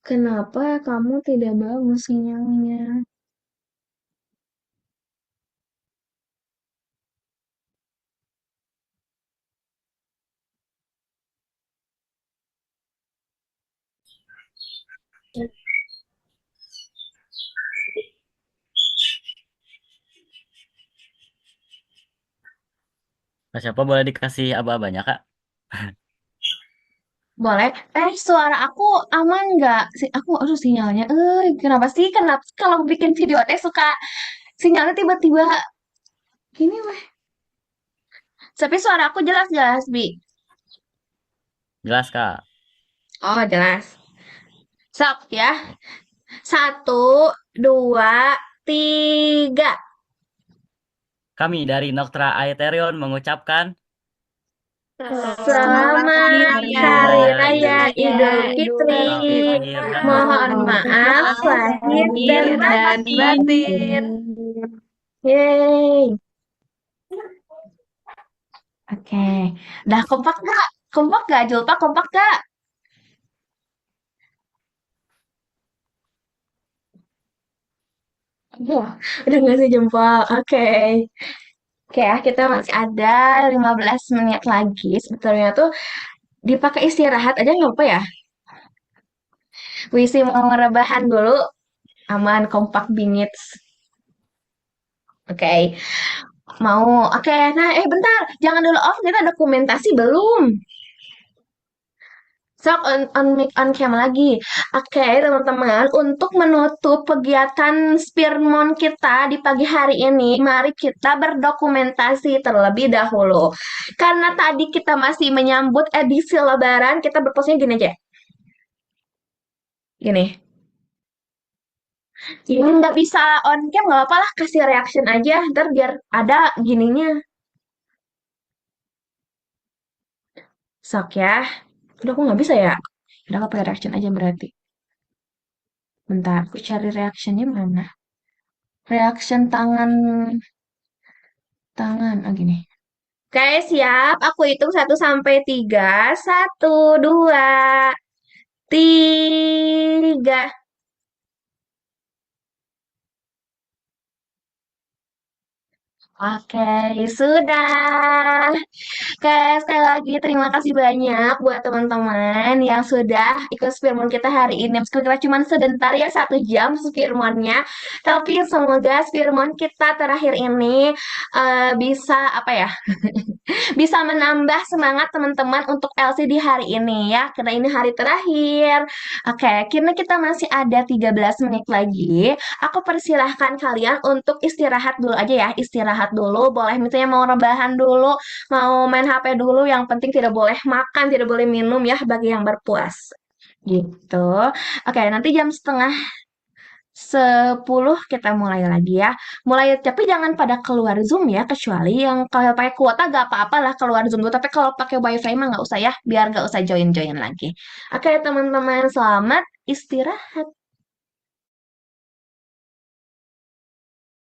kenapa kamu tidak bagus sinyalnya? Kak, siapa boleh dikasih aba-abanya, Kak? Boleh. Suara aku aman nggak? Aku, aduh sinyalnya. Kenapa sih? Kenapa sih kalau bikin video teh suka sinyalnya tiba-tiba gini weh. Tapi suara aku jelas-jelas, Bi. Jelas, Kak. Oh, jelas. Sok ya. Satu, dua, tiga. Kami dari Noktra Aeterion mengucapkan Selamat Hari Raya Idul Fitri. lahir dan Mohon maaf lahir dan batin. Yeay. Oke. Dah kompak gak? Kompak gak, Julpa? Kompak gak? Wah, udah ngasih jempol. Oke. Oke ya, kita masih ada 15 menit lagi. Sebetulnya tuh dipakai istirahat aja nggak apa ya? Wisi mau rebahan dulu. Aman, kompak bingit. Oke. Mau, oke. Nah, bentar. Jangan dulu off. Kita dokumentasi belum. Sok on mic on cam lagi. Oke, teman-teman, untuk menutup kegiatan Spirmon kita di pagi hari ini, mari kita berdokumentasi terlebih dahulu. Karena tadi kita masih menyambut edisi Lebaran, kita berposnya gini aja. Gini. Ini nggak bisa on cam, nggak apa-apa lah, kasih reaction aja, ntar biar ada gininya. Sok ya. Udah aku nggak bisa ya. Udah aku pakai reaction aja berarti. Bentar, aku cari reactionnya mana? Reaction tangan, oh gini. Oke, siap. Aku hitung 1 sampai 3. 1, 2, 3. Oke, sudah. Oke, sekali lagi terima kasih banyak buat teman-teman yang sudah ikut Spirmon kita hari ini. Meskipun kita cuma sebentar ya, 1 jam Spirmonnya. Tapi semoga Spirmon kita terakhir ini bisa apa ya? Bisa menambah semangat teman-teman untuk LC di hari ini ya, karena ini hari terakhir. Oke, karena kita masih ada 13 menit lagi, aku persilahkan kalian untuk istirahat dulu aja ya, istirahat dulu, boleh misalnya mau rebahan dulu, mau main HP dulu, yang penting tidak boleh makan, tidak boleh minum ya, bagi yang berpuasa. Gitu. Oke, nanti jam setengah 10 kita mulai lagi ya. Mulai, tapi jangan pada keluar Zoom ya, kecuali yang kalau pakai kuota gak apa-apa lah keluar Zoom dulu. Tapi kalau pakai WiFi mah nggak usah ya, biar nggak usah join-join lagi. Oke teman-teman, selamat istirahat.